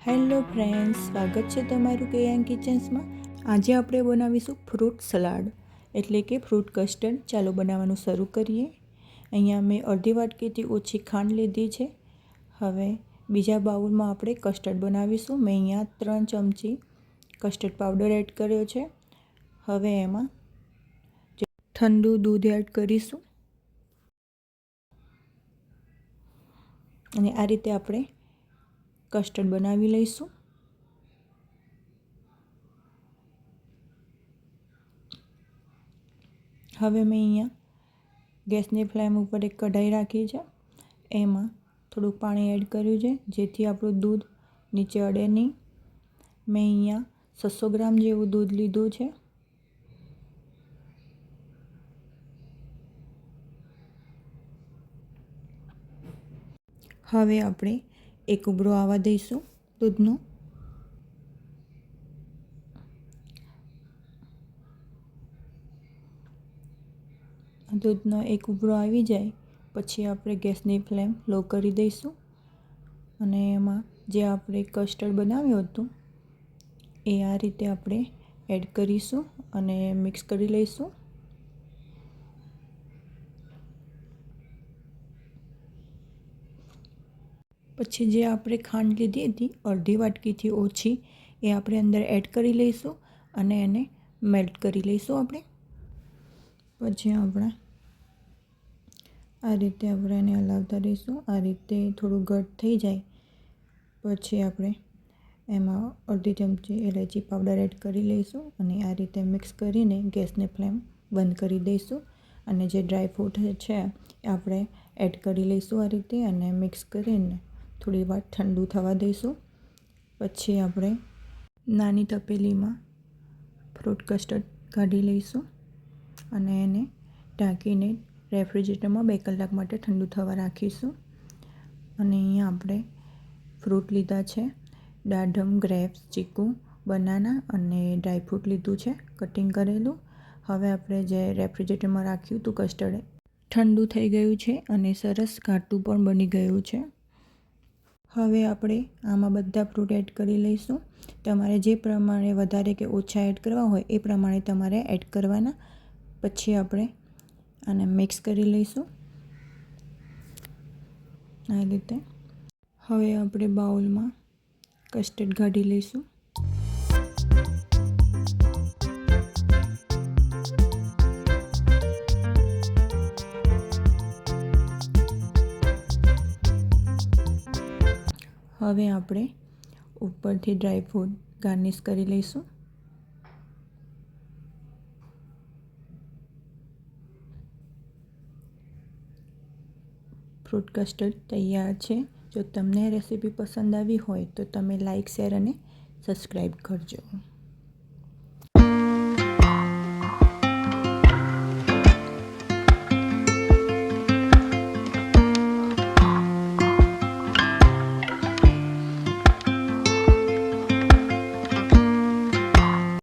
Hello friends, સ્વાગત છે તમારું કેયાન કિચન્સમાં। આજે આપણે બનાવીશું ફ્રૂટ સલાડ એટલે કે ફ્રૂટ કસ્ટર્ડ। ચાલો બનાવવાનું શરૂ કરીએ। અહીંયા મેં અડધી વાટકીથી ઓછી ખાંડ લીધી છે। હવે બીજા બાઉલમાં આપણે કસ્ટર્ડ બનાવીશું। મેં અહીંયા 3 ચમચી કસ્ટર્ડ પાવડર એડ કર્યો છે। હવે એમાં ઠંડુ દૂધ એડ કરીશું અને આ રીતે આપણે કસ્ટર્ડ બનાવી લઈશું। હવે મેં અહીંયા ગેસની ફ્લેમ ઉપર એક કઢાઈ રાખી છે। એમાં થોડુંક પાણી એડ કર્યું છે જેથી આપણું દૂધ નીચે અડે નહીં। મેં અહીંયા 600 ગ્રામ જેવું દૂધ લીધું છે। હવે આપણે એક ઉભરો આવવા દઈશું દૂધનો। દૂધનો એક ઉભરો આવી જાય પછી આપણે ગેસની ફ્લેમ લો કરી દઈશું અને એમાં જે આપણે કસ્ટર્ડ બનાવ્યું હતું એ આ રીતે આપણે એડ કરીશું અને મિક્સ કરી લઈશું। પછી જે આપણે ખાંડ લીધી હતી અડધી વાટકીથી ઓછી એ આપણે અંદર એડ કરી લઈશું અને એને મેલ્ટ કરી લઈશું આપણે। પછી આપણે આ રીતે એને હલાવતા રહીશું। આ રીતે થોડું ઘટ થઈ જાય પછી આપણે એમાં અડધી ચમચી ઇલાયચી પાવડર એડ કરી લઈશું અને આ રીતે મિક્સ કરીને ગેસની ફ્લેમ બંધ કરી દઈશું અને જે ડ્રાય ફ્રૂટ છે એ આપણે એડ કરી લઈશું આ રીતે અને મિક્સ કરીને થોડી વાર ઠંડુ થવા દઈશું। પછી આપણે નાની તપેલીમાં ફ્રૂટ કસ્ટર્ડ કાઢી લઈશું અને એને ઢાંકીને રેફ્રિજરેટરમાં 2 કલાક માટે ઠંડુ થવા રાખીશું। અને અહીંયા આપણે ફ્રૂટ લીધા છે, દાડમ, ગ્રેપ્સ, ચીકુ, બનાના અને ડ્રાયફ્રૂટ લીધું છે કટિંગ કરેલું। હવે આપણે જે રેફ્રિજરેટરમાં રાખ્યું હતું કસ્ટર્ડ ઠંડુ થઈ ગયું છે અને સરસ ઘાટું પણ બની ગયું છે। હવે આપણે આમાં બધા ફ્રૂટ એડ કરી લઈશું। તમારે જે પ્રમાણે વધારે કે ઓછા એડ કરવા હોય એ પ્રમાણે તમારે એડ કરવાના। પછી આપણે આને મિક્સ કરી લઈશું આ રીતે। હવે આપણે બાઉલમાં કસ્ટર્ડ કાઢી લઈશું। હવે આપણે ઉપરથી ડ્રાયફ્રૂટ ગાર્નિશ કરી લઈશું। ફ્રૂટ કસ્ટર્ડ તૈયાર છે। જો તમને રેસીપી પસંદ આવી હોય તો તમે લાઈક, શેર અને સબસ્ક્રાઈબ કરજો।